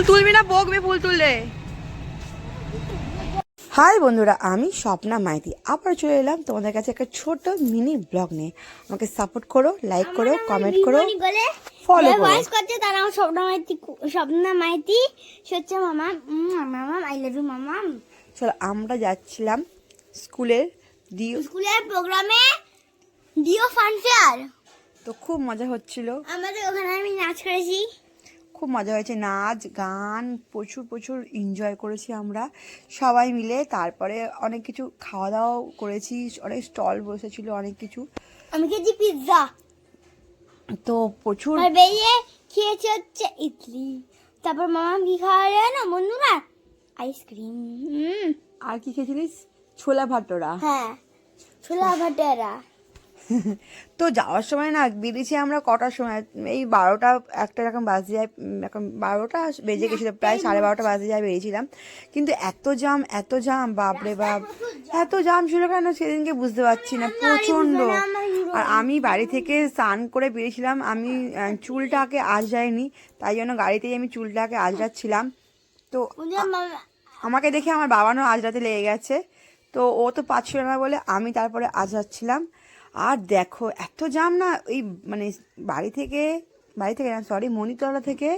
ফুল তুলবি না, বকবে ফুল তুললে। হাই বন্ধুরা, আমি স্বপ্না মাইতি আবার চলে এলাম তোমাদের কাছে একটা ছোট মিনি ব্লগ নিয়ে। আমাকে সাপোর্ট করো, লাইক করো, কমেন্ট করো, ফলো করো। তারা স্বপ্না মাইতি হচ্ছে মামা মামা আই লাভ ইউ মামা। চলো আমরা যাচ্ছিলাম স্কুলের প্রোগ্রামে ডিও ফান ফেয়ার। তো খুব মজা হচ্ছিল, আমাদের ওখানে আমি নাচ করেছি, খুব মজা হয়েছে, নাচ গান প্রচুর প্রচুর এনজয় করেছি আমরা সবাই মিলে। তারপরে অনেক কিছু খাওয়া দাওয়াও করেছি, অনেক স্টল বসেছিল, অনেক কিছু। আমি খেয়েছি পিৎজা, তো প্রচুর আর বেরিয়ে খেয়েছি হচ্ছে ইডলি। তারপর মামা কি খাওয়া যায় না বন্ধুরা, আইসক্রিম। আর কি খেয়েছিলিস? ছোলা ভাটোরা। হ্যাঁ, ছোলা ভাটেরা। তো যাওয়ার সময় না বেরিয়েছি আমরা কটার সময়, এই 12টা একটা এরকম বাজে যায়, এখন 12টা বেজে গেছিলো, প্রায় 12:30 বাজে যায় বেরিয়েছিলাম। কিন্তু এত জাম বাপরে বাপ, এত জাম ছিল কেন সেদিনকে বুঝতে পারছি না, প্রচণ্ড। আর আমি বাড়ি থেকে স্নান করে বেরিয়েছিলাম, আমি চুলটাকে আঁচড়াইনি, তাই জন্য গাড়িতেই আমি চুলটাকে আঁচড়াচ্ছিলাম। তো আমাকে দেখে আমার বাবারও আঁচড়াতে লেগে গেছে, তো ও তো পাচ্ছিল না বলে আমি তারপরে আঁচড়াচ্ছিলাম। আর দেখো এত জাম না, ওই মানে বাড়ি থেকে না সরি, মণিতলা থেকে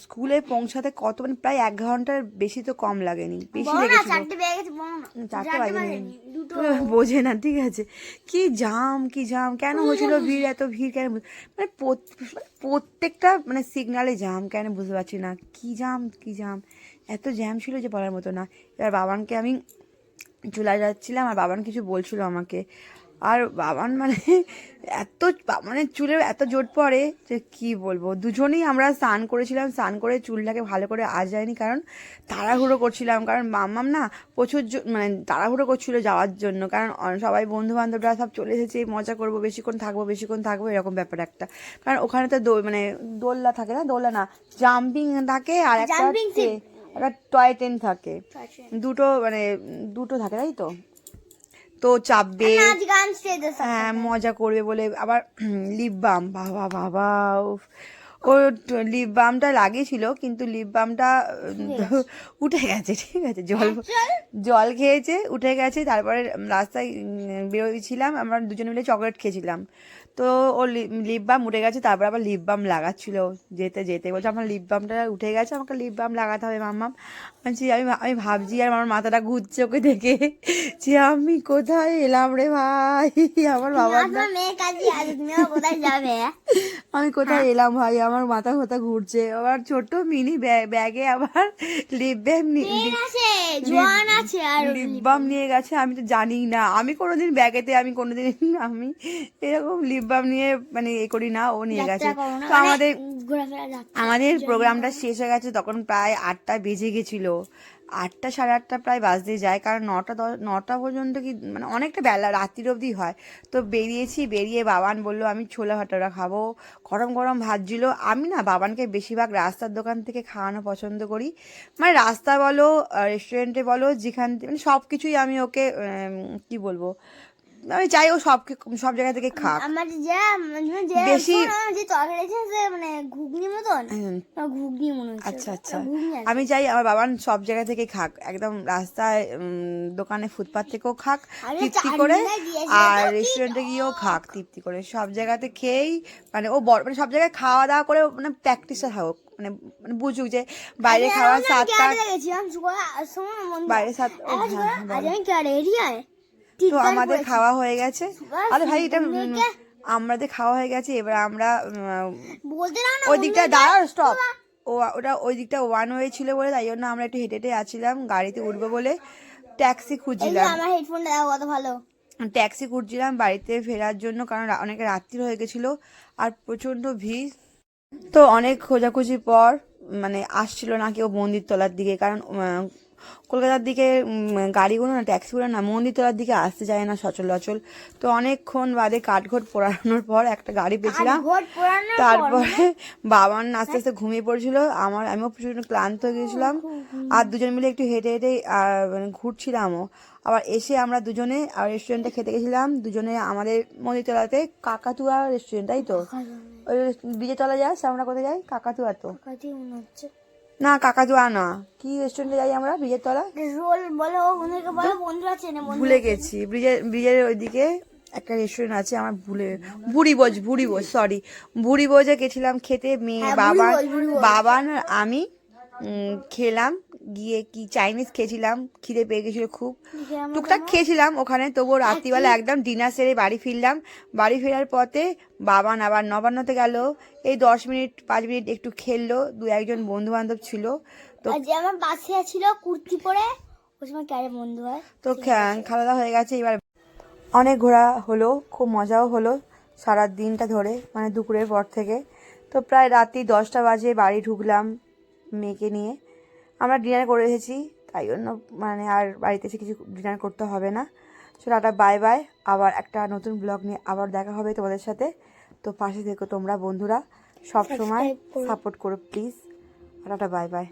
স্কুলে পৌঁছাতে কত, মানে প্রায় 1 ঘন্টার বেশি তো কম লাগেনি, বেশি লেগেছিল। 4টে বাজেনি, বোঝে না, ঠিক আছে। কি জাম কেন হয়েছিল, এত ভিড় কেন, মানে প্রত্যেকটা মানে সিগনালে জাম কেন বুঝতে পারছি না, কি জাম এত জ্যাম ছিল যে বলার মতো না। এবার বাবানকে আমি চলে যাচ্ছিলাম আর বাবান কিছু বলছিল আমাকে, আর বাবান মানে এত মানে চুলের এত জোট পড়ে যে কি বলবো। দুজনেই আমরা স্নান করেছিলাম, স্নান করে চুলটাকে ভালো করে আঁচড়াইনি, কারণ তাড়াহুড়ো করছিলাম, কারণ মাম্মাম না প্রচুর মানে তাড়াহুড়ো করছিল যাওয়ার জন্য, কারণ সবাই বন্ধু বান্ধবরা সব চলে এসেছে, মজা করবো, বেশিক্ষণ থাকবো এরকম ব্যাপার একটা। কারণ ওখানে তো মানে দোলনা থাকে না, দোলনা না, জাম্পিং থাকে, আর একটা টয় ট্রেন থাকে, দুটো থাকে, তাই তো। তো চাপবে, হ্যাঁ মজা করবে বলে। আবার লিপ বাম, বাবা ও লিপ বামটা লাগিয়েছিল, কিন্তু লিপ বামটা উঠে গেছে, ঠিক আছে, জল খেয়েছে, উঠে গেছে। তারপরে রাস্তায় বেরোয়ছিলাম, আমরা দুজনে মিলে চকলেট খেয়েছিলাম, তো ও লিপ বাম উঠে গেছে। তারপর আবার লিপ বাম লাগাচ্ছিল যেতে বলছে আমার লিপ বামটা উঠে গেছে, আমাকে লিপ বাম লাগাতে হবে মাম্মাম। আমি ভাবছি, আর আমার মাথাটা ঘুরছে ওকে দেখে, যে আমি কোথায় এলাম রে ভাই, আমার বাবা আমি কোথায় এলাম ভাই, আমার মাথা ঘুরছে। আবার ছোট্ট মিনি ব্যাগে আবার লিপ বাম নিয়ে গেছে, আমি তো জানি না, আমি কোনোদিন ব্যাগেতে আমি এরকম লিপ বাম নিয়ে মানে করি না, ও নিয়ে গেছে। তো আমাদের প্রোগ্রামটা শেষ হয়ে গেছে তখন প্রায় 8টা বেজে গেছিলো, 8টা সাড়ে 8টা প্রায় বাজতে যায়, কারণ 9টা পর্যন্ত কি মানে অনেকটা বেলা রাত্রির অবধি হয়। তো বেরিয়ে বাবান বললো আমি ছোলা ভাটোরা খাবো, গরম গরম ভাজছিল। আমি না বাবানকে বেশিরভাগ রাস্তার দোকান থেকে খাওয়ানো পছন্দ করি, মানে রাস্তা বলো রেস্টুরেন্টে বলো, যেখান থেকে মানে সব কিছুই আমি ওকে কি বলবো, আমি চাই ও সব জায়গা থেকে খাক। বেশি মানে ঘুগনি মতন, ঘুগনি মনে হচ্ছে। আচ্ছা আমি চাই আমার বাবান সব জায়গা থেকে খাক, একদম রাস্তায় দোকানে ফুটপাথ থেকেও খাক তৃপ্তি করে, আর রেস্টুরেন্টে গিয়েও খাক তৃপ্তি করে, সব জায়গাতে খেয়েই মানে ও মানে সব জায়গায় খাওয়া দাওয়া করে মানে প্র্যাকটিসটা থাকুক, মানে বুঝুক যে বাইরে খাওয়ার স্বাদটা, বাইরে স্বাদ। তো আমাদের খাওয়া হয়ে গেছে, আরে ভাই এটা আমাদের খাওয়া হয়ে গেছে। এবার আমরা ওই দিকটা দাঁড়াও, স্টপ, ওই দিকটা ওয়ান ওয়ে ছিল বলে, তাই জন্য আমরা একটু হেঁটে আসছিলাম, গাড়িতে উঠবো বলে ট্যাক্সি খুঁজছিলাম বাড়িতে ফেরার জন্য, কারণ অনেক রাত্রি হয়ে গেছিলো আর প্রচণ্ড ভিড়। তো অনেক খোঁজাখুঁজির পর মানে আসছিল না কেউ মন্দির তলার দিকে, কারণ কলকাতার দিকে গাড়িগুলো না, ট্যাক্সিগুলো না মন্দিরতলার দিকে আসতে চায় না সচল। তো অনেকক্ষণ বাদে কাঠঘোট পোড়ানোর পর একটা গাড়ি পেয়েছিলাম। তারপরে বাবান আস্তে আস্তে ঘুমিয়ে পড়েছিল, আমিও প্রচুর ক্লান্ত হয়ে গেছিলাম, আর দুজন মিলে একটু হেঁটে মানে ঘুরছিলামও। আবার এসে আমরা দুজনে রেস্টুরেন্টে খেতে গেছিলাম দুজনে, আমাদের মন্দিরতলাতে, কাকাতুয়া রেস্টুরেন্ট, তাই তো, ওই বিজয়তলা যাস, আমরা কোথায় যাই, কাকাতুয়া তো না কাকাতুয়া না, কি রেস্টুরেন্টে যাই আমরা ব্রিজের তলা, রোল বলো, বন্ধুকে বলো, বন্ধুরা চেনে, ভুলে গেছি। ব্রিজের ওইদিকে একটা রেস্টুরেন্ট আছে, আমার ভুড়িভোজ সরি, ভুড়িভোজে গেছিলাম খেতে, মেয়ে হ্যাঁ, বাবা, ভুড়িভোজ। বাবান আর আমি খেলাম গিয়ে, কি চাইনিজ খেয়েছিলাম, খিদে পেয়ে গেছিল খুব, টুকটাক খেয়েছিলাম ওখানে, তবুও রাত্রিবেলা একদম ডিনার সেরে বাড়ি ফিরলাম। বাড়ি ফেরার পথে বাবান আবার নবান্নতে গেল, এই 10 মিনিট 5 মিনিট একটু খেললো, দু একজন বন্ধু বান্ধব ছিল, তো আর যে আমার পাশে ছিল কুর্তি পরে, ওই সময় ক্যারে বন্ধু হয়। তো খাওয়া দাওয়া হয়ে গেছে। এবার অনেক ঘোরা হলো, খুব মজাও হলো সারা দিনটা ধরে, মানে দুপুরের পর থেকে। তো প্রায় রাত্রি 10টা বাজে বাড়ি ঢুকলাম মেয়েকে নিয়ে। আমরা ডিনার করে এসেছি, তাই জন্য মানে আর বাড়িতে এসে কিছু ডিনার করতে হবে না। চলো টাটা বাই বাই, আবার একটা নতুন ব্লগ নিয়ে আবার দেখা হবে তোমাদের সাথে। তো পাশে থেকো তোমরা বন্ধুরা, সব সময় Subscribe করো। সাপোর্ট করো প্লিজ। Tata bye bye.